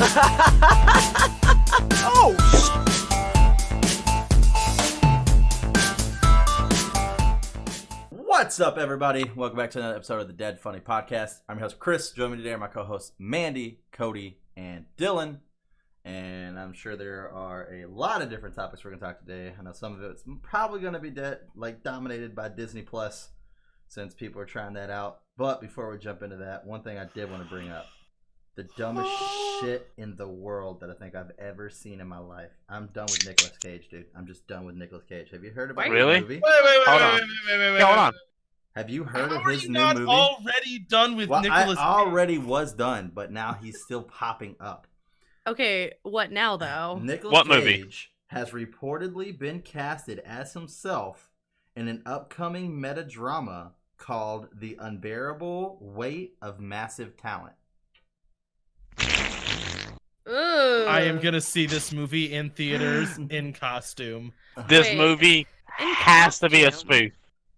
Oh, what's up, everybody? Welcome back to another episode of the Dead Funny Podcast. I'm your host, Chris. Joining me today are my co-hosts, Mandy, Cody, and Dylan. And I'm sure there are a lot of different topics we're going to talk today. I know some of it's probably going to be dominated by Disney Plus, since people are trying that out. But before we jump into that, one thing I did want to bring up. The dumbest shit in the world that I think I've ever seen in my life. I'm done with Nicolas Cage, dude. I'm just done with Nicolas Cage. Have you heard about his movie? Wait, hold on. Have you heard of his new How are movie? you not already done with Nicolas Cage? I already was done, but now he's still popping up. Okay, what now, though? Nicolas Cage has reportedly been casted as himself in an upcoming meta drama called The Unbearable Weight of Massive Talent. Ugh. I am gonna see this movie in theaters in costume. This movie has to be a spoof.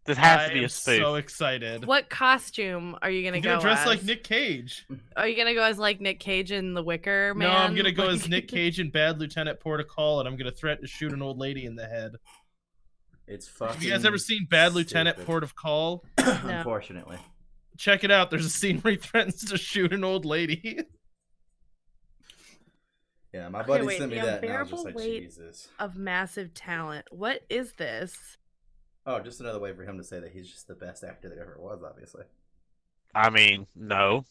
This has to be a spoof. I'm so excited. What costume are you gonna I'm go gonna dress as? like Nick Cage. Are you gonna go as like Nick Cage in The Wicker Man? No, I'm gonna go as Nick Cage in Bad Lieutenant Port of Call, and I'm gonna threaten to shoot an old lady in the head. It's fucking. Have you guys ever seen Bad Lieutenant stupid. Port of Call? No. Unfortunately. Check it out. There's a scene where he threatens to shoot an old lady. Yeah, my buddy wait, sent me The that, and I was just Unbearable like, Weight Jesus. of Massive Talent. What is this? Oh, just another way for him to say that he's just the best actor that ever was, obviously. I mean, no.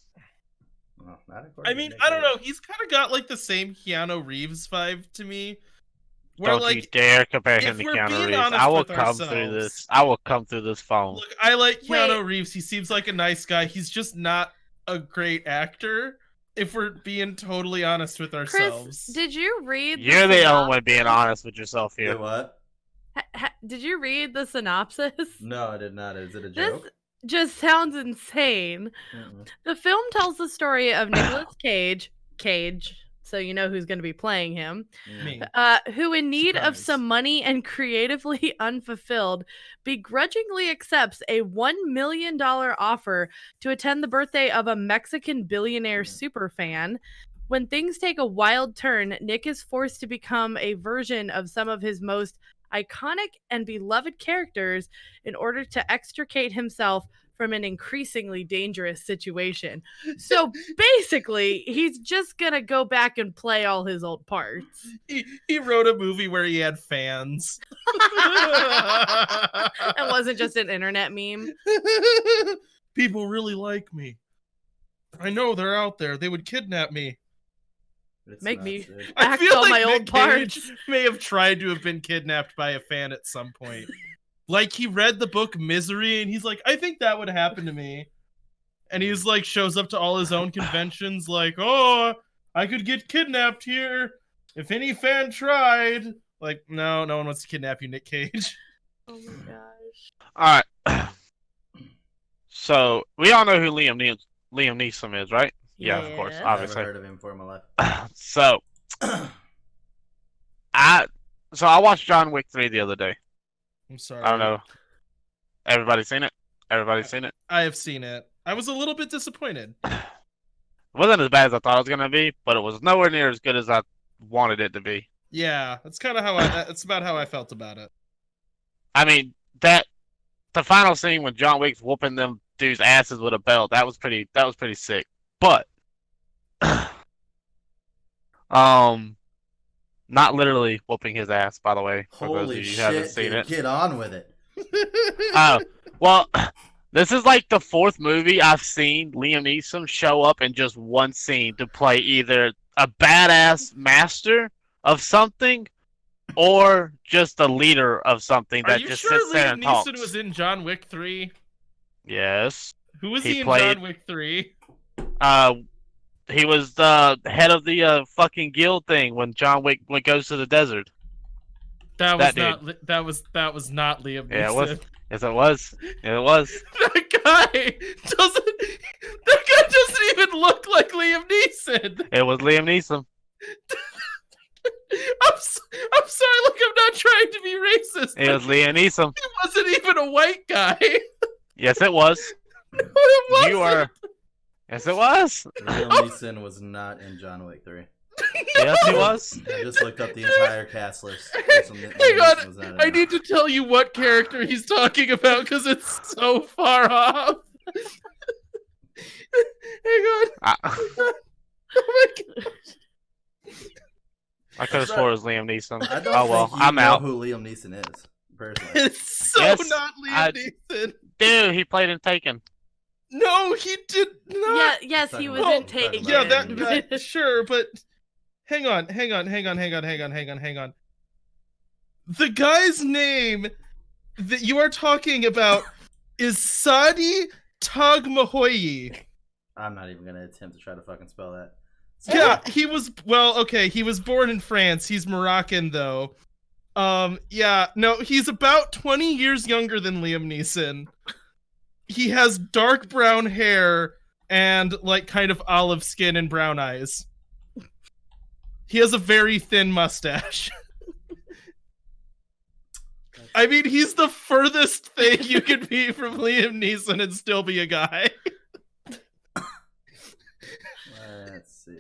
Well, not according I to mean, Nick I don't know. Cage. He's kind of got like the same Keanu Reeves vibe to me. Where, Don't like, you dare compare if him to we're Keanu being Reeves. honest I will with come through ourselves- this. I will come through this phone. Look, I like Keanu Wait. Reeves. He seems like a nice guy. He's just not a great actor. If we're being totally honest with ourselves. Chris, did you read? You're the only one being honest with yourself You here. what? Did you read the synopsis? No, I did not. Is it a This joke? just sounds insane. Mm-mm. The film tells the story of Nicolas Cage, so you know who's going to be playing him, Me. who in need of Surprise. some money and creatively unfulfilled, begrudgingly accepts a $1 million offer to attend the birthday of a Mexican billionaire superfan. When things take a wild turn, Nick is forced to become a version of some of his most iconic and beloved characters in order to extricate himself from an increasingly dangerous situation. So basically, he's just gonna go back and play all his old parts. He wrote a movie where he had fans. That wasn't just an internet meme. People really like me. I know they're out there. They would kidnap me. It's Make nuts, me- dude. I Act feel all like my Nick old parts. Cage may have tried to have been kidnapped by a fan at some point. Like, he read the book Misery, and he's like, I think that would happen to me. And he's like, shows up to all his own conventions, like, oh, I could get kidnapped here if any fan tried. Like, no one wants to kidnap you, Nick Cage. Oh my gosh. Alright. So, we all know who Liam Neeson is, right? Yeah, of course. Yeah. Never Obviously. heard of him for my life. So, I watched John Wick 3 the other day. I'm sorry. I don't know. Everybody seen it? Everybody seen it? I have seen it. I was a little bit disappointed. It wasn't as bad as I thought it was gonna be, but it was nowhere near as good as I wanted it to be. Yeah, that's kind of that's about how I felt about it. I mean, the final scene when John Wick's whooping them dudes' asses with a belt, that was pretty sick. But not literally whooping his ass, by the way, for those of Holy you who shit, haven't seen dude. it. Get on with it. Well, this is like the fourth movie I've seen Liam Neeson show up in just one scene to play either a badass master of something or just a leader of something Are that you just sure sits there Liam and Neeson talks. was in John Wick 3? Yes. Who was He he in played- John Wick 3? He was the head of the fucking guild thing when John Wick goes to the desert. That That was not Liam Neeson. Yeah, it was. Yes, it was. It was. That guy doesn't even look like Liam Neeson. It was Liam Neeson. I'm sorry. Look, I'm not trying to be racist. It was Liam Neeson. He wasn't even a white guy. Yes, it was. No, it wasn't. You are. Yes, it was. Liam Neeson was not in John Wick 3. Yes, he was. I just looked up the entire cast list. Hang on, I need to tell you what character he's talking about because it's so far off. Hang on. Oh my god. I could have swore it was Liam Neeson. I don't Oh well, think you I'm know out. who Liam Neeson is, personally. It's so Yes, not Liam Neeson. Dude, he played in Taken. No, he did not. Yeah, yes, he was Oh, in Taken. Yeah, that sure, but hang on. The guy's name that you are talking about is Sadi Tagmahoyi. I'm not even gonna attempt to try to fucking spell that. Yeah, he was he was born in France. He's Moroccan though. Yeah, no, he's about 20 years younger than Liam Neeson. He has dark brown hair and like kind of olive skin and brown eyes. He has a very thin mustache. I mean, he's the furthest thing you could be from Liam Neeson and still be a guy. Let's see.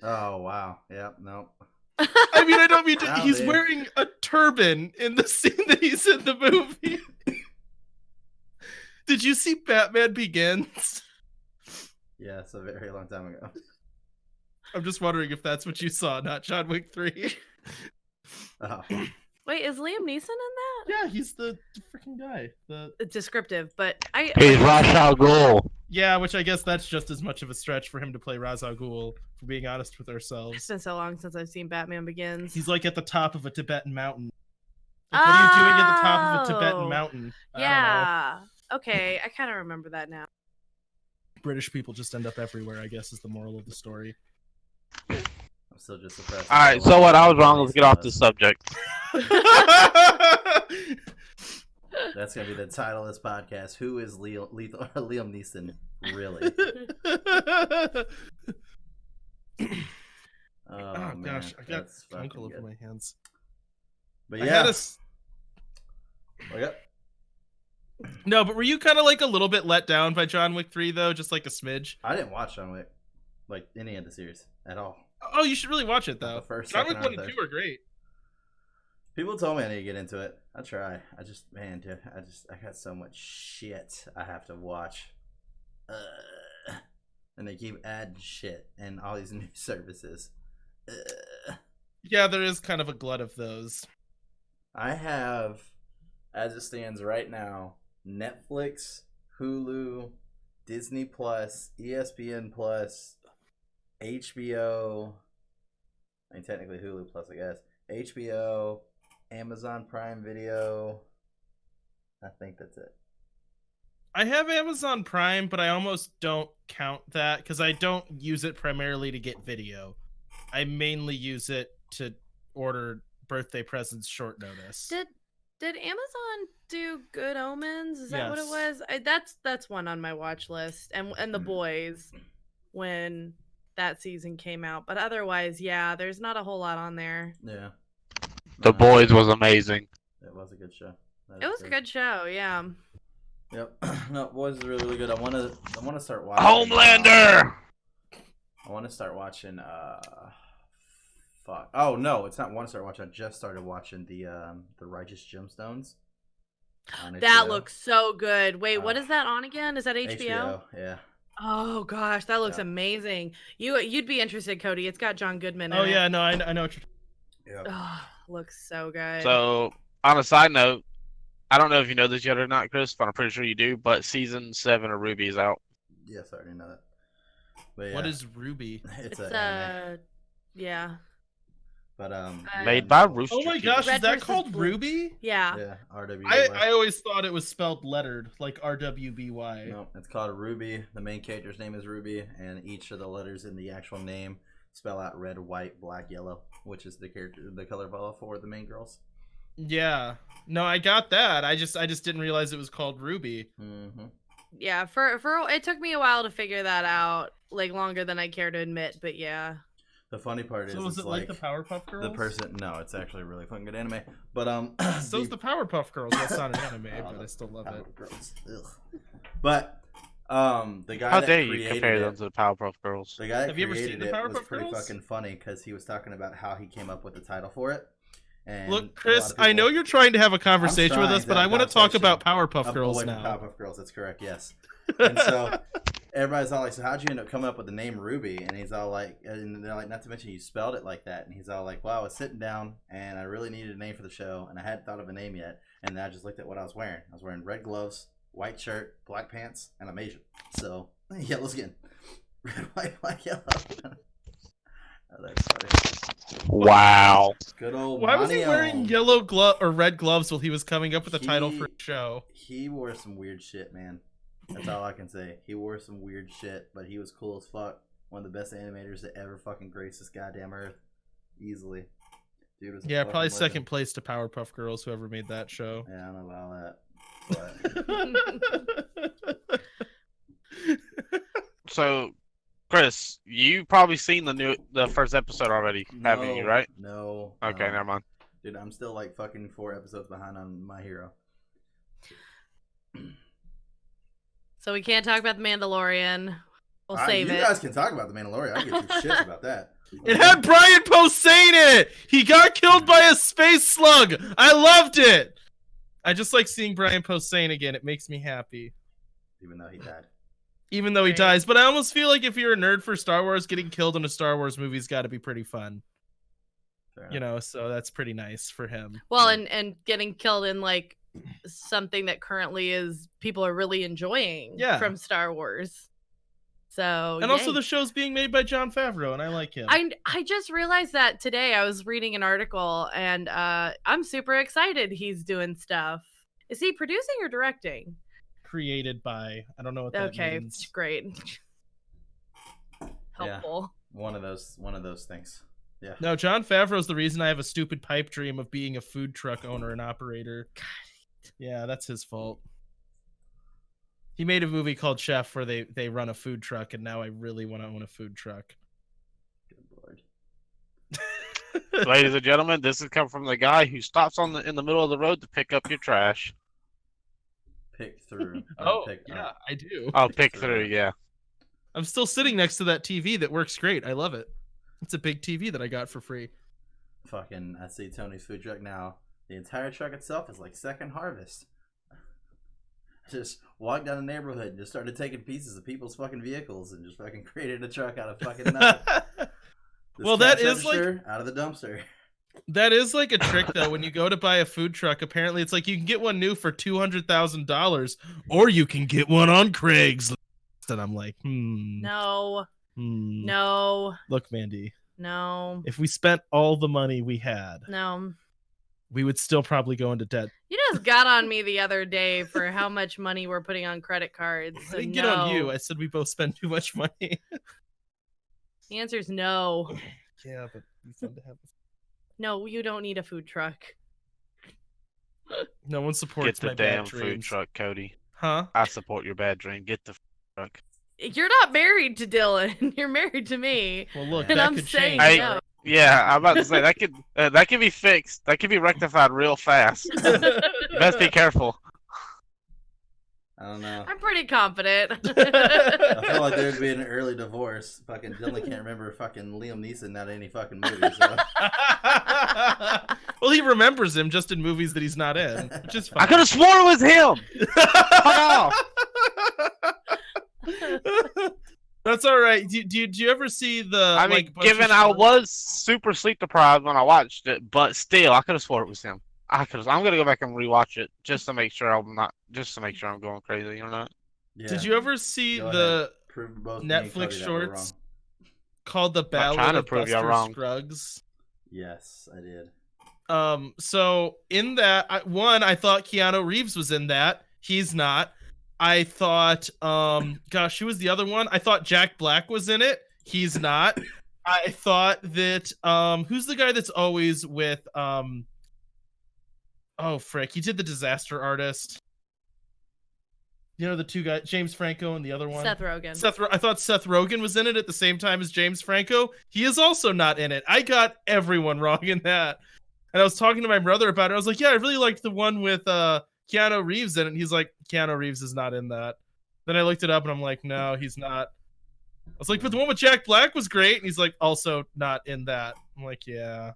Oh wow. Yep. Nope. I mean, I don't mean to. Wow, He's dude. wearing a turban in the scene that he's in the movie. Did you see Batman Begins? Yeah, it's a very long time ago. I'm just wondering if that's what you saw, not John Wick 3. Oh. Wait, is Liam Neeson in that? Yeah, he's the freaking guy. It's descriptive, but He's Ra's al Ghul. Yeah, which I guess that's just as much of a stretch for him to play Ra's al Ghul, for being honest with It's ourselves. been so long since I've seen Batman Begins. He's like at the top of a Tibetan mountain. Like, what are you doing at the top of a Tibetan Oh. mountain? I don't know. Yeah. Okay, I kind of remember that now. British people just end up everywhere, I guess, is the moral of the story. I'm still just surprised. Alright, so what? I was wrong. Let's get off this subject. That's gonna be the title of this podcast. Who is Liam Neeson really? Oh, Oh man, gosh, I got that's fucking uncle over good. my hands. But I yeah, had Okay. No, but were you kind of like a little bit let down by John Wick 3 though, just like a smidge? I didn't watch John Wick, like any of the series at all. Oh, you should really watch it though. Not the first, John second, Wick or 1 and third. 2 are great. People told me I need to get into it. I try. I just, man, dude, I got so much shit I have to watch. And they keep adding shit and all these new services. Yeah, there is kind of a glut of those. I have, as it stands right now, Netflix, Hulu, Disney Plus, ESPN Plus, HBO. I mean, technically Hulu Plus, I guess. HBO, Amazon Prime Video. I think that's it. I have Amazon Prime, but I almost don't count that because I don't use it primarily to get video. I mainly use it to order birthday presents short notice. Did Amazon do Good Omens? Is that what it Yes. was? That's one on my watch list, and The Boys when that season came out. But otherwise, yeah, there's not a whole lot on there. Yeah. The Boys was amazing. It was a good show. It was a good show, yeah. Yep. No, Boys is really, really good. I want to start watching Homelander! I want to start watching fuck. Oh no, it's not want to start watching. I just started watching the Righteous Gemstones. on That HBO. looks so good. Wait, what is that on again? Is that HBO? HBO, yeah. Oh gosh, that looks Yeah. amazing. You'd be interested, Cody. It's got John Goodman in Oh it. yeah, no, I know what you're... Yeah. Oh, looks so good. So, on a side note, I don't know if you know this yet or not, Chris, but I'm pretty sure you do, but season 7 of Ruby is out. Yes, I already know that. But yeah, What is Ruby? it's it's an anime. yeah. But Made by Rooster Oh my Teeth. gosh, Red is that versus called Blue. Ruby? Yeah. Yeah, RWBY. I always thought it was spelled lettered, like RWBY. No, it's called Ruby. The main character's name is Ruby, and each of the letters in the actual name spell out red, white, black, yellow, which is the color for the main girls. Yeah. No, I got that. I just didn't realize it was called Ruby. Mm-hmm. Yeah, for it took me a while to figure that out, like longer than I care to admit, but yeah. The funny part So is, is it's it like the Powerpuff Girls? the person. No, it's actually a really fucking good anime. But So's the Powerpuff Girls. That's not an anime, Oh, but I still love it. Power Girls. Ugh. But The guy How that dare you created compare them it, to the Powerpuff Girls? the guy that Have you ever seen created the it was Powerpuff pretty Girls? fucking funny because he was talking about how he came up with the title for it. And a Look, lot Chris, of I know people- you're trying to have a conversation with trying us, but I have want a to talk about conversation Powerpuff Girls away from now. Powerpuff Girls, that's correct, yes. And so everybody's all like, so how'd you end up coming up with the name Ruby? And he's all like, and they're like, not to mention you spelled it like that. And he's all like, well, I was sitting down and I really needed a name for the show and I hadn't thought of a name yet. And then I just looked at what I was wearing. I was wearing red gloves, white shirt, black pants, and I'm Asian. So, yellow skin. Red, white, black, yellow. Oh, that's funny. Wow. Good old Why was he wearing Manio. yellow glove or red gloves while he was coming up with a title for He- a show? He wore some weird shit, man. That's all I can say. He wore some weird shit, but he was cool as fuck. One of the best animators to ever fucking grace this goddamn earth. Easily. Dude was a Yeah, fucking probably legend. second place to Powerpuff Girls, whoever made that show. Yeah, I don't know about that. But So, Chris, you probably seen the first episode already, haven't you? Right? No. Okay, no. never mind. Dude, I'm still like fucking 4 episodes behind on My Hero. So we can't talk about the Mandalorian. We'll save you it. guys can talk about the Mandalorian. I give two shits about that. It had Brian Posehn in it. He got killed by a space slug. I loved it. I just like seeing Brian Posehn again. It makes me happy, Even though he died. even though he Right. dies. But I almost feel like if you're a nerd for Star Wars, getting killed in a Star Wars movie's got to be pretty fun. Fair You enough. know, so that's pretty nice for him. Well, and getting killed in like something that currently is people are really enjoying Yeah. from Star Wars. So And also yay. the show's being made by Jon Favreau, and I like him. I just realized that today. I was reading an article and I'm super excited he's doing stuff. Is he producing or directing? Created by, I don't know what that Okay, means. great. Helpful. One of those things. Yeah. No, Jon Favreau's the reason I have a stupid pipe dream of being a food truck owner and operator. Yeah, that's his fault. He made a movie called Chef where they run a food truck, and now I really want to own a food truck. Good lord. Ladies and gentlemen, this has come from the guy who stops in the middle of the road to pick up your trash. Pick through. or Oh, pick yeah, up. I do. Oh, pick through, yeah. I'm still sitting next to that TV that works great. I love it. It's a big TV that I got for free. Fucking, I see Tony's food truck now. The entire truck itself is like Second Harvest. I just walked down the neighborhood and just started taking pieces of people's fucking vehicles and just fucking created a truck out of fucking nothing. This Well, that cash is like- register out of the dumpster. That is like a trick, though. When you go to buy a food truck, apparently it's like you can get one new for $200,000, or you can get one on Craigslist. And I'm like, No, hmm. no, Look, Mandy, no, if we spent all the money we had, no. we would still probably go into debt. You just got on me the other day for how much money we're putting on credit cards. I So didn't get on you. no. I said we both spend too much money. The answer is no. Yeah, but it's fun to have. No, you don't need a food truck. No one Get supports the my damn bad food dreams. truck, Cody. Huh? I support your bad dream. Get the food truck. You're not married to Dylan. You're married to me. Well, look, And that I'm could saying change. no. Yeah, I'm about to say that could be fixed. That could be rectified real fast. Best be careful. I don't know. I'm pretty confident. I feel like there'd be an early divorce. Fucking Dylan can't remember fucking Liam Neeson out of any fucking movie. So. Well, he remembers him just in movies that he's not in, which is fine. I could have sworn it was him. Fuck off. That's all right. Do you ever see the? I mean, like, Buster given I Short- was super sleep deprived when I watched it, but still, I could have sworn it was him. I'm gonna go back and rewatch it just to make sure I'm going crazy or not. Yeah. Did you ever see Go the Prove both me and Netflix Cody that we're shorts wrong. called The Ballad trying to of prove y'all Buster wrong. Scruggs? Yes, I did. So in that, I thought Keanu Reeves was in that. He's not. I thought, gosh, who was the other one? I thought Jack Black was in it. He's not. I thought that, who's the guy that's always with, oh frick, he did The Disaster Artist. You know the two guys, James Franco and the other one. Seth Rogen. I thought Seth Rogen was in it at the same time as James Franco. He is also not in it. I got everyone wrong in that. And I was talking to my brother about it. I was like, yeah, I really liked the one with Keanu Reeves in it. And he's like, Keanu Reeves is not in that. Then I looked it up and I'm like, no, he's not. I was like, but the one with Jack Black was great. And he's like, also not in that. I'm like, yeah,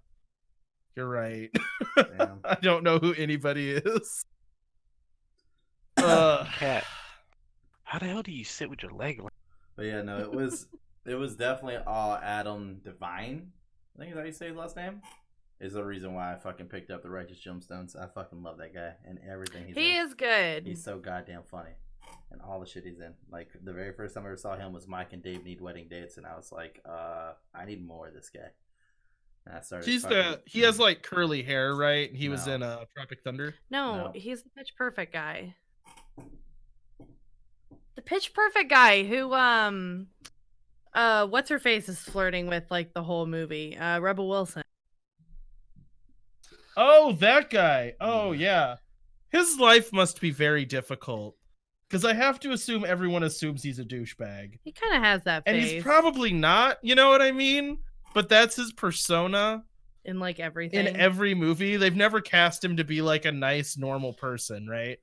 you're right. I don't know who anybody is. Cat, how the hell do you sit with your leg? But yeah, no, it was definitely all Adam Devine. I think is how you say his last name. Is the reason why I fucking picked up the Righteous Gemstones. I fucking love that guy and everything he's in. He is good. He's so goddamn funny. And all the shit he's in. Like, the very first time I ever saw him was Mike and Dave Need Wedding Dates, and I was like, I need more of this guy. And I started he has like curly hair, right? He was No. in Tropic Thunder. No, he's the Pitch Perfect guy. The Pitch Perfect guy who what's her face is flirting with like the whole movie. Rebel Wilson. Oh, that guy. Oh, yeah. His life must be very difficult. Because I have to assume everyone assumes he's a douchebag. He kind of has that face. And he's probably not, you know what I mean? But that's his persona. In like everything. In every movie. They've never cast him to be like a nice, normal person, right?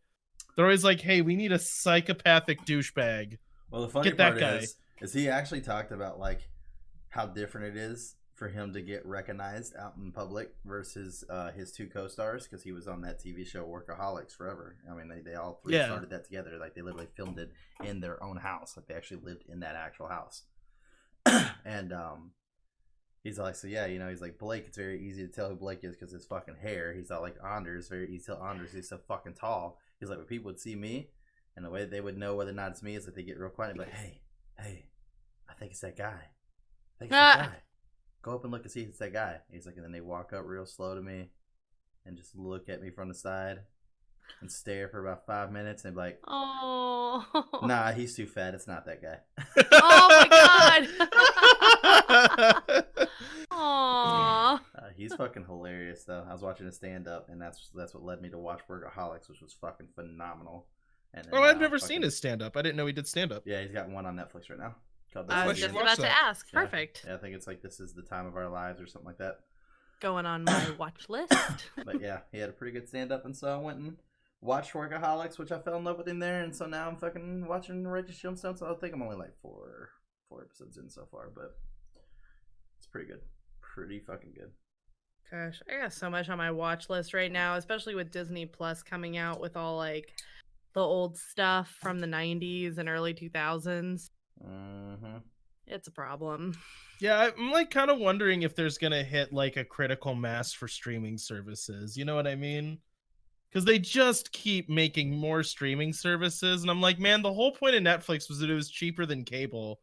They're always like, hey, we need a psychopathic douchebag. Well, the funny part is he actually talked about like how different it is for him to get recognized out in public versus his two co-stars, because he was on that TV show Workaholics forever. I mean, they all three started that together. Like, they literally filmed it in their own house. Like, they actually lived in that actual house. And he's like, so yeah, you know, he's like, Blake, it's very easy to tell who Blake is because his fucking hair. He's not like Anders, very easy to tell Anders, he's so fucking tall. He's like, when people would see me, and the way they would know whether or not it's me is that they get real quiet and be like, hey, I think it's that guy. I think it's that guy. Go up and look and see if it's that guy. He's like, and then they walk up real slow to me and just look at me from the side and stare for about 5 minutes and be like, oh, nah, he's too fat. It's not that guy. Oh my god. Aww. He's fucking hilarious though. I was watching a stand up, and that's what led me to watch Workaholics, which was fucking phenomenal. And then, I've never seen his stand up. I didn't know he did stand up. Yeah, he's got one on Netflix right now. I was just about to ask. Yeah. Perfect. Yeah, I think it's like This Is the Time of Our Lives or something like that. Going on my watch list. But yeah, he had a pretty good stand up, and so I went and watched Workaholics, which I fell in love with him there, and so now I'm fucking watching Righteous Gemstones. So I think I'm only like four episodes in so far, but it's pretty good. Pretty fucking good. Gosh, I got so much on my watch list right now, especially with Disney Plus coming out with all like the old stuff from the 90s and early 2000s. Mm-hmm. It's a problem. Yeah, I'm like kind of wondering if there's gonna hit like a critical mass for streaming services. You know what I mean? Because they just keep making more streaming services, and I'm like, man, the whole point of Netflix was that it was cheaper than cable.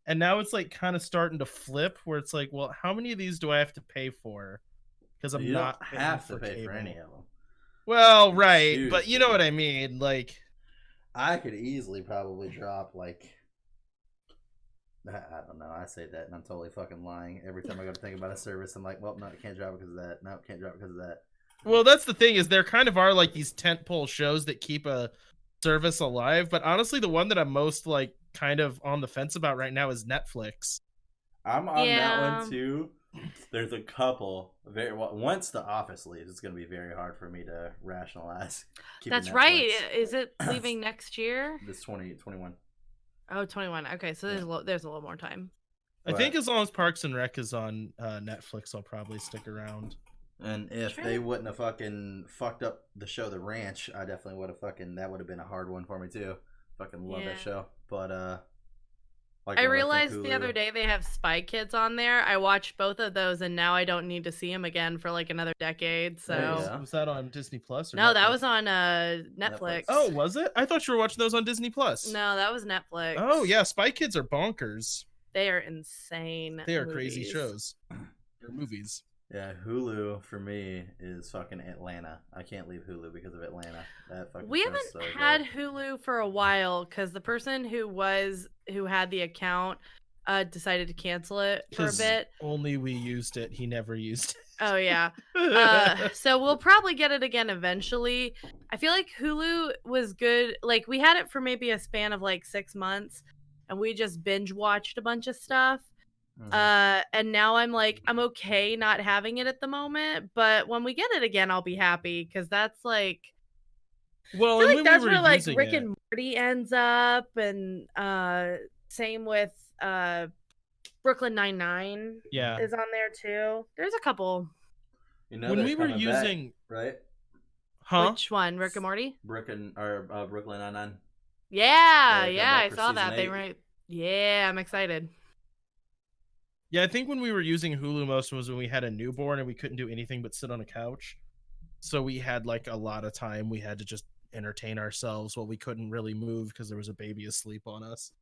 And now it's like kind of starting to flip where it's like, well, how many of these do I have to pay for? Because I'm not don't have to pay for any of them. Well, right, Dude, but you know what I mean. Like, I could easily probably drop like, I don't know. I say that and I'm totally fucking lying. Every time I go to think about a service, I'm like, well, no, I can't drop it because of that. No, can't drop it because of that. well, that's the thing, is there kind of are like these tentpole shows that keep a service alive. But honestly, the one that I'm most like kind of on the fence about right now is Netflix. I'm on that one too. There's a couple. Once The Office leaves, it's going to be very hard for me to rationalize. That's Netflix. right. Is it leaving next year? This 2021. Oh, 21. Okay, so there's a little more time. I think as long as Parks and Rec is on Netflix, I'll probably stick around. And if they wouldn't have fucking fucked up the show The Ranch, I definitely would have that would have been a hard one for me too. Fucking love that show. But like I realized the other day they have Spy Kids on there. I watched both of those, and now I don't need to see them again for like another decade. So was that on Disney Plus? Or no, Netflix? that was on Netflix. Oh, was it? I thought you were watching those on Disney Plus. No, that was Netflix. Oh yeah, Spy Kids are bonkers. They are insane. They are crazy shows. They're movies. Yeah, Hulu for me is fucking Atlanta. I can't leave Hulu because of Atlanta. That fucking we haven't had Hulu for a while because the person who had the account decided to cancel it for a bit. Only we used it. He never used it. Oh yeah. So we'll probably get it again eventually. I feel like Hulu was good. Like we had it for maybe a span of like 6 months, and we just binge watched a bunch of stuff. And now I'm like, I'm okay not having it at the moment, but when we get it again, I'll be happy because that's like, well, I feel like that's where like Rick and Marty ends up, and same with Brooklyn Nine-Nine Yeah. is on there too. There's a couple. You know, When they're we were coming back, using, right? huh? Which one, Rick and Morty? Brooklyn Nine-Nine. Yeah, They're yeah, back I for saw season that. They 8. were. Yeah, I'm excited. Yeah, I think when we were using Hulu most was when we had a newborn and we couldn't do anything but sit on a couch. So we had like a lot of time. We had to just entertain ourselves while we couldn't really move because there was a baby asleep on us.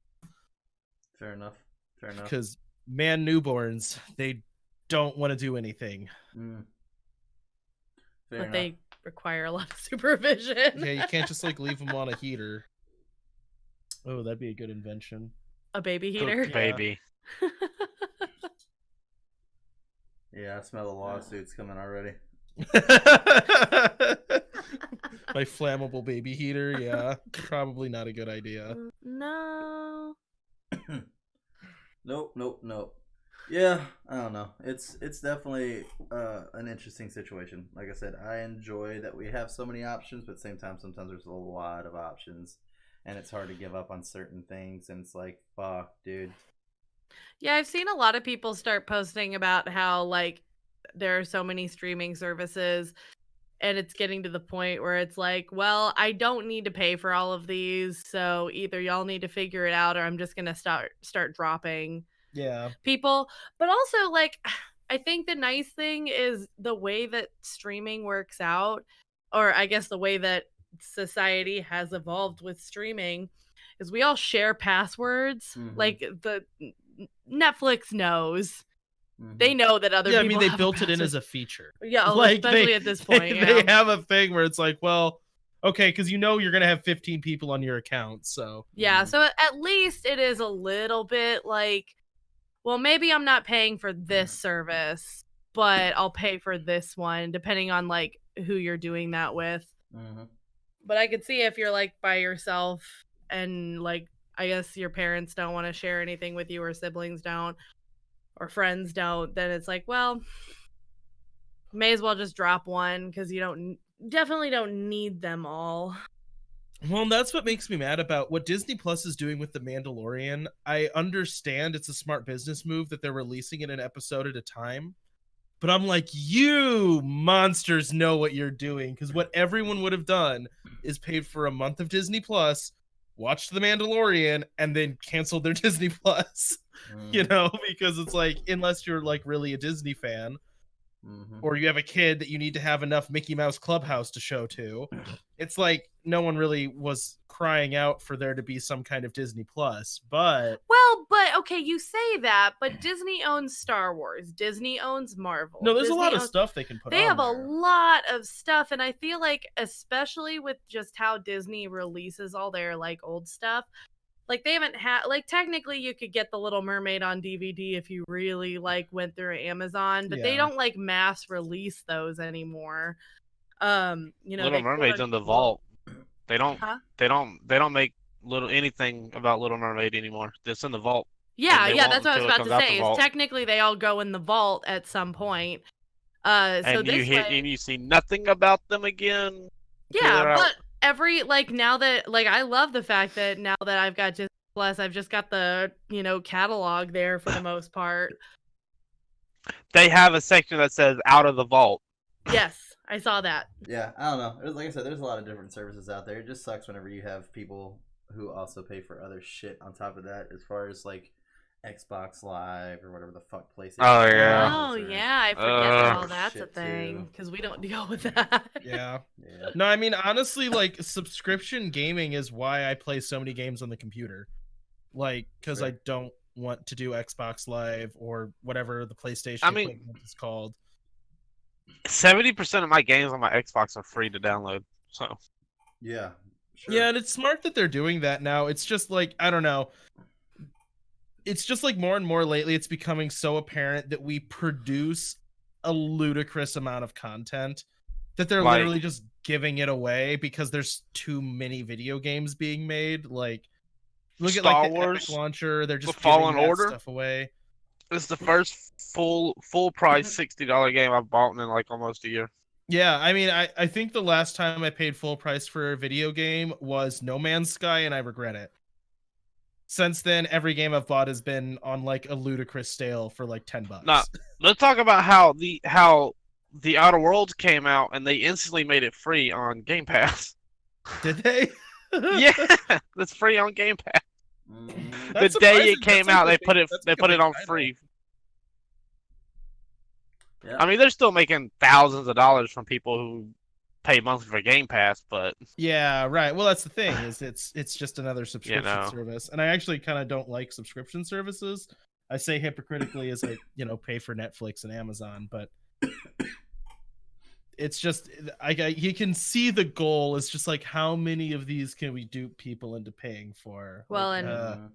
Fair enough. Because man, newborns, they don't want to do anything. Fair But enough. they require a lot of supervision. Yeah, you can't just like leave them on a heater. Oh, that'd be a good invention. A baby Cook heater. baby. Yeah, I smell the lawsuits coming already. My flammable baby heater, yeah. Probably not a good idea. No. Nope. Yeah, I don't know. It's definitely an interesting situation. Like I said, I enjoy that we have so many options, but at the same time, sometimes there's a lot of options, and it's hard to give up on certain things. And it's like, fuck, dude. Yeah, I've seen a lot of people start posting about how like there are so many streaming services, and it's getting to the point where it's like, well, I don't need to pay for all of these, so either y'all need to figure it out, or I'm just gonna start dropping Yeah. people. But also, like, I think the nice thing is the way that streaming works out, or I guess the way that society has evolved with streaming, is we all share passwords. Mhm. Like the Netflix knows. Mhm. They know that other Yeah, I people mean, they have built it in password. as a feature. Yeah, Like, especially at this point. They have a thing where it's like, well, okay, because you know you're going to have 15 people on your account, so. Yeah, Mhm. so at least it is a little bit like, well, maybe I'm not paying for this service, but I'll pay for this one, depending on like who you're doing that with. Mhm. But I could see if you're like by yourself and like I guess your parents don't want to share anything with you, or siblings don't, or friends don't, then it's like, well, may as well just drop one because you definitely don't need them all. Well, that's what makes me mad about what Disney Plus is doing with The Mandalorian. I understand it's a smart business move that they're releasing it an episode at a time. But I'm like, you monsters know what you're doing. Because what everyone would have done is paid for a month of Disney Plus, watched The Mandalorian, and then canceled their Disney Plus. You know, because it's like, unless you're like really a Disney fan, or you have a kid that you need to have enough Mickey Mouse Clubhouse to show to, it's like no one really was crying out for there to be some kind of Disney Plus. But But okay, you say that, but Disney owns Star Wars. Disney owns Marvel. no, there's Disney a lot of owns- stuff they can put They on have a there. lot of stuff, and I feel like, especially with just how Disney releases all their like old stuff, like they haven't had like technically you could get The Little Mermaid on DVD if you really like went through Amazon, but they Yeah. don't like mass release those anymore. You know, Little they Mermaid's quote- in the vault. They don't. Huh? They don't make anything about Little Mermaid anymore. It's in the vault. Yeah, they yeah, won't that's what I was until it about comes to out the say. Is vault. technically they all go in the vault at some point. So And this you hit way, and you see nothing about them again. until yeah, they're out. but every like now that like I love the fact that now that I've got Disney Plus, I've just got the catalog there for the most part. They have a section that says "out of the vault." Yes, I saw that. Yeah, I don't know. Like I said, there's a lot of different services out there. It just sucks whenever you have people who also pay for other shit on top of that, as far as like Xbox Live or whatever the fuck PlayStation. Oh, yeah. Oh is, or- yeah, I forget that all Ugh. that's a Shit, thing too. because we don't deal with that. Yeah. Yeah. No, I mean, honestly, like, subscription gaming is why I play so many games on the computer. Like, because I Right. don't want to do Xbox Live or whatever the PlayStation I mean- equivalent is called. 70% of my games on my Xbox are free to download. So Yeah. Sure. Yeah, and it's smart that they're doing that now. It's just like, I don't know. It's just like more and more lately, it's becoming so apparent that we produce a ludicrous amount of content that they're Like- literally just giving it away because there's too many video games being made. Like, look at Star like the Wars, Epic launcher. They're just The Fallen giving that Order. stuff away. it's the first full price $60 game I've bought in like almost a year. Yeah, I mean, I think the last time I paid full price for a video game was No Man's Sky, and I regret it. Since then, every game I've bought has been on like a ludicrous sale for like $10. Now, let's talk about how the Outer Worlds came out and they instantly made it free on Game Pass. Did they? Yeah, it's free on Game Pass. Mhm. That's The day surprising. it came That's like out, a they big- put it that's they like a put it big on title. free. Yeah. I mean, they're still making thousands of dollars from people who pay monthly for Game Pass, but Yeah, right. Well, that's the thing is it's just another subscription know. service, and I actually kind of don't like subscription services. I say hypocritically as I pay for Netflix and Amazon, but it's just you can see the goal is just like how many of these can we dupe people into paying for? Well, Like, and Mhm.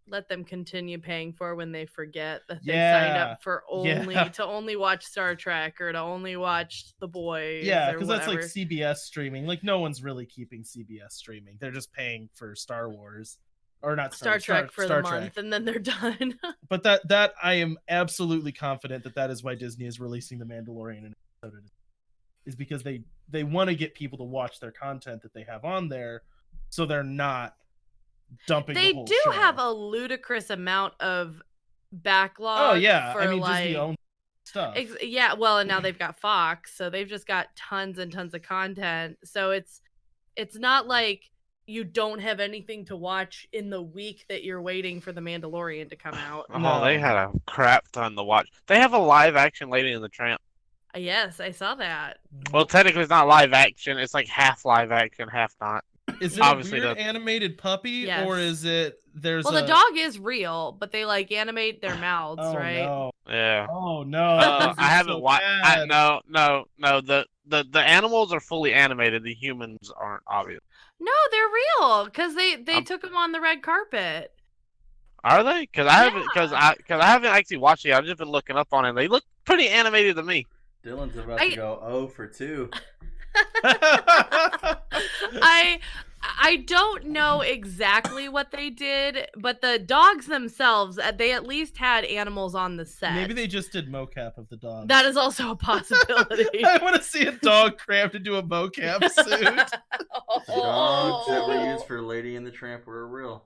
let them continue paying for when they forget that they Yeah, signed up for only yeah. to only watch Star Trek or to only watch The Boys. yeah, or because that's like whatever. CBS streaming. Like no one's really keeping CBS streaming. They're just paying for Star Wars or not Star Trek for Star the Trek. month, and then they're done. But that I am absolutely confident that is why Disney is releasing the Mandalorian in episode is because they want to get people to watch their content that they have on there, so they're not dumping. They the whole do show. have a ludicrous amount of backlog. Oh yeah, for I mean like, Disney owns stuff. yeah. Well, and now they've got Fox, so they've just got tons and tons of content. So it's not like you don't have anything to watch in the week that you're waiting for the Mandalorian to come out. oh, they No. had a crap ton to watch. They have a live action Lady and the Tramp. Yes, I saw that. Well, technically, it's not live action. It's like half live action, half not. Is it obviously a weird the- animated puppy, Yes. or is it there's Well, a the dog is real, but they like animate their mouths, Oh right? no! Yeah. Oh no! Those I are haven't so watched. bad. No. The animals are fully animated. The humans aren't, obvious. No, they're real because they I'm- took them on the red carpet. Are they? Because I haven't actually watched it. I've just been looking up on it. They look pretty animated to me. Dylan's about I- to go 0 for 2. I don't know exactly what they did, but the dogs themselves, they at least had animals on the set. Maybe they just did mocap of the dog. That is also a possibility. I want to see a dog crammed into a mocap suit. The dogs that were Oh. used for Lady and the Tramp were real.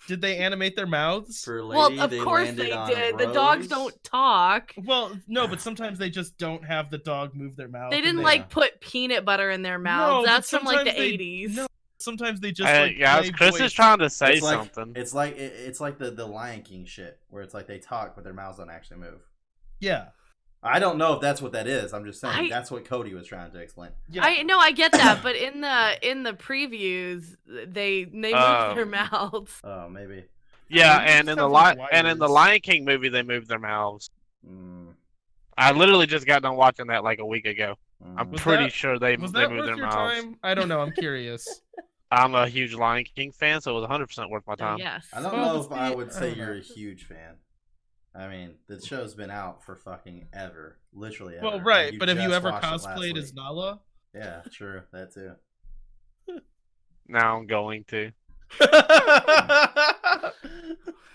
Did they animate their mouths? For Lady, Well, of they course landed they on did. The Rose. dogs don't talk. Well, no, but sometimes they just don't have the dog move their mouth. They and didn't Yeah. like put peanut butter in their mouths. but That's from like the sometimes they- 80s. No, sometimes they just Guys, play Chris is voice. trying to say It's like, something. It's like it's like the Lion King shit, where it's like they talk but their mouths don't actually move. Yeah, I don't know if that's what that is. I'm just saying I- that's what Cody was trying to explain. yeah. I know, I get that, but in the previews, they move Oh. their mouths. Oh, maybe. Yeah, They and just in have, the like, the wires. Lion King movie, they moved their mouths. Mm, I literally just got done watching that like a week ago. I'm mm. pretty that- sure they Was moved that worth their your mouths. time? I don't know. I'm curious. I'm a huge Lion King fan, so it was 100% worth my So, time. yes. I don't Well, know if I see, would I say don't know. you're a huge fan. I mean, the show's been out for fucking ever, literally ever. Well, and right, but have you just ever watched it last cosplayed as week. Nala? Yeah, true, that too. Now I'm going to.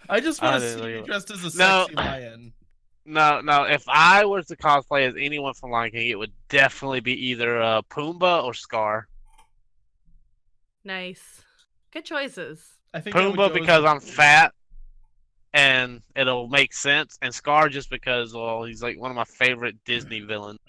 I just want I to didn't see you really- dressed as a No. sexy lion. No. If I was to cosplay as anyone from Lion King, it would definitely be either Pumbaa or Scar. Nice. Good choices. I think I would Pumbaa go because as- I'm fat and it'll make sense, and Scar just because, well, he's like one of my favorite Disney villains.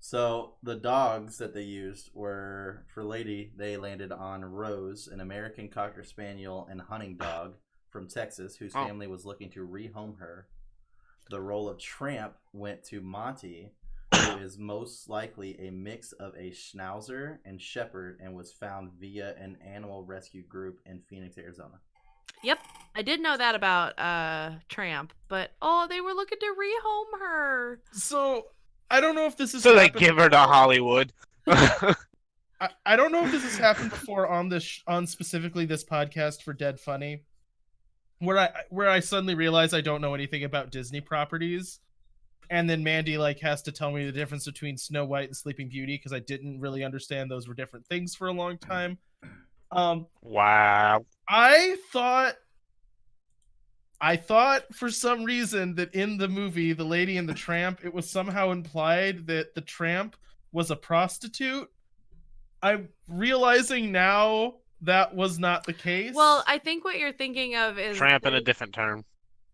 So the dogs that they used were for Lady. They landed on Rose, an American Cocker Spaniel and hunting dog from Texas, whose Oh. family was looking to rehome her. The role of Tramp went to Monty, who is most likely a mix of a Schnauzer and Shepherd, and was found via an animal rescue group in Phoenix, Arizona. Yep, I did know that about Tramp, but they were looking to rehome her. So I don't know if this is. So they give her to Hollywood. I don't know if this has happened before on this on specifically this podcast for Dead Funny, where I suddenly realize I don't know anything about Disney properties, and then Mandy like has to tell me the difference between Snow White and Sleeping Beauty because I didn't really understand those were different things for a long time. Wow. I thought I thought for some reason that in the movie, The Lady and the Tramp, it was somehow implied that the tramp was a prostitute. I'm realizing now that was not the case. Well, I think what you're thinking of is Tramp in a different term.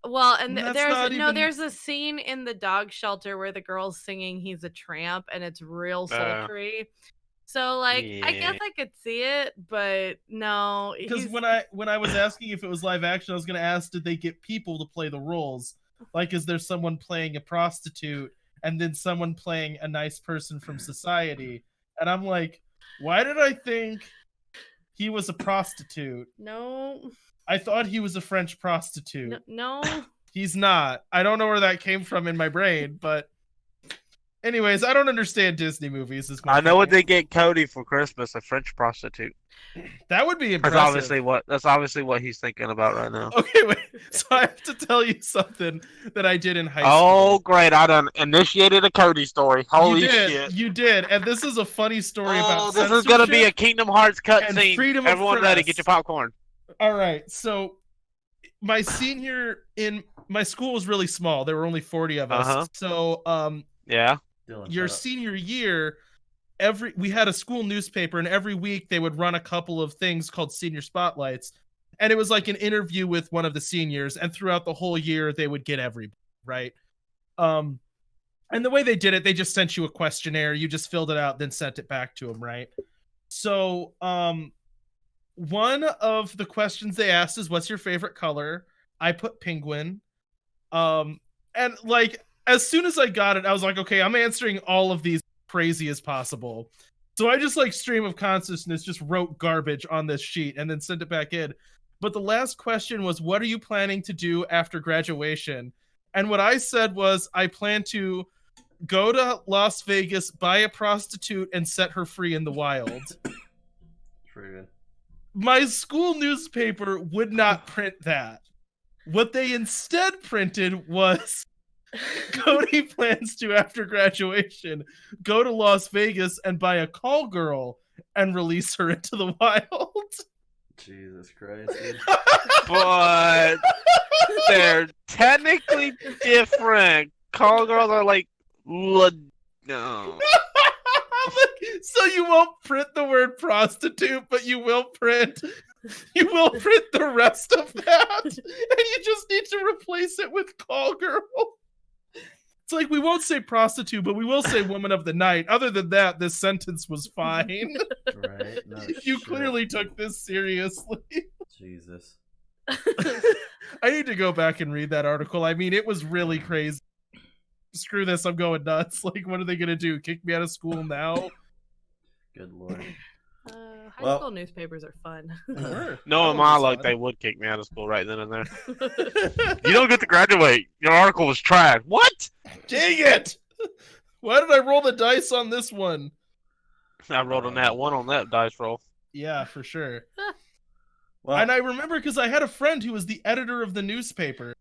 well, and That's not even- there's a scene in the dog shelter where the girl's singing "He's a Tramp" and it's real sultry. So like, I guess Yeah. I could see it, but no, because he's- when I was asking if it was live action, I was going to ask, did they get people to play the roles? Like, is there someone playing a prostitute and then someone playing a nice person from society? And I'm like, why did I think he was a prostitute? no, I thought he was a French prostitute. no. He's not. I don't know where that came from in my brain, but anyways, I don't understand Disney movies. Is my I know what thing. they get Cody for Christmas, a French prostitute. That would be That's impressive. obviously what he's thinking about right now. Okay, wait. So I have to tell you something that I did in high Oh, school. great! I done initiated a Cody story. Holy you did, shit! you did, and this is a funny story Oh, about this is gonna be a censorship. Kingdom Hearts and cutscene. freedom of Everyone ready? press. Get your popcorn. All right, so my senior in my school was really small. There were only 40 of us. Uh-huh. So Yeah. Dylan, your shut up. senior year, we had a school newspaper, and every week they would run a couple of things called senior spotlights, and it was like an interview with one of the seniors, and throughout the whole year they would get everybody, right? And the way they did it, they just sent you a questionnaire, you just filled it out, then sent it back to them, right? So one of the questions they asked is, what's your favorite color? I put penguin. And like, as soon as I got it, I was like, okay, I'm answering all of these crazy as possible. So I just like stream of consciousness just wrote garbage on this sheet and then sent it back in. But the last question was, what are you planning to do after graduation? And what I said was, I plan to go to Las Vegas, buy a prostitute, and set her free in the wild. Pretty good. My school newspaper would not print that. What they instead printed was Cody plans to, after graduation, go to Las Vegas and buy a call girl and release her into the wild. Jesus Christ, dude. But they're technically different. Call girls are like, no. So you won't print the word prostitute, but you will print the rest of that, and you just need to replace it with call girl. It's like, we won't say prostitute, but we will say woman of the night. Other than that, this sentence was fine. Right? No You shit. clearly took this seriously. Jesus. I need to go back and read that article. I mean, it was really crazy. Screw this, I'm going nuts. Like, what are they gonna do? Kick me out of school now? Good lord. High Well- school newspapers are fun. No, in my luck, they would kick me out of school right then and there. You don't get to graduate. Your article was trash. What? Dang it! Why did I roll the dice on this one? I rolled on that one on that dice roll. Yeah, for sure. Well, And I remember because I had a friend who was the editor of the newspaper.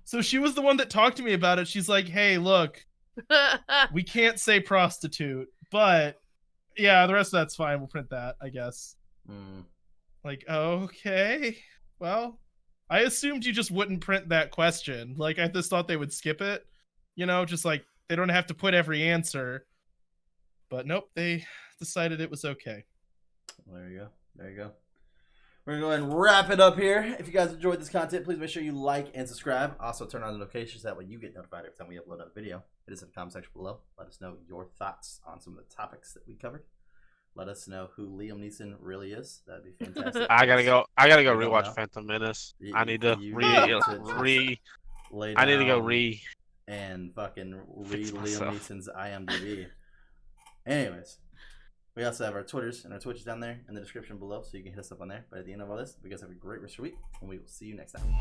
So she was the one that talked to me about it. She's like, hey, look, we can't say prostitute, but yeah, the rest of that's fine. We'll print that, I guess. Like, okay. Well, I assumed you just wouldn't print that question. Like, I just thought they would skip it. You know, just like they don't have to put every answer. But nope, they decided it was okay. there you go. There you go. We're going to go ahead and wrap it up here. If you guys enjoyed this content, please make sure you like and subscribe. Also, turn on the notifications. That way you get notified every time we upload a video. Hit us in the comment section below. Let us know your thoughts on some of the topics that we covered. Let us know who Liam Neeson really is. That'd be fantastic. I gotta go You don't rewatch know. Phantom Menace. You- I need to you re need to Lay I need to go down re and fucking read Fix Liam myself. Neeson's IMDb. Anyways, we also have our Twitters and our Twitches down there in the description below, so you can hit us up on there. But at the end of all this, you guys have a great rest of your week, and we will see you next time.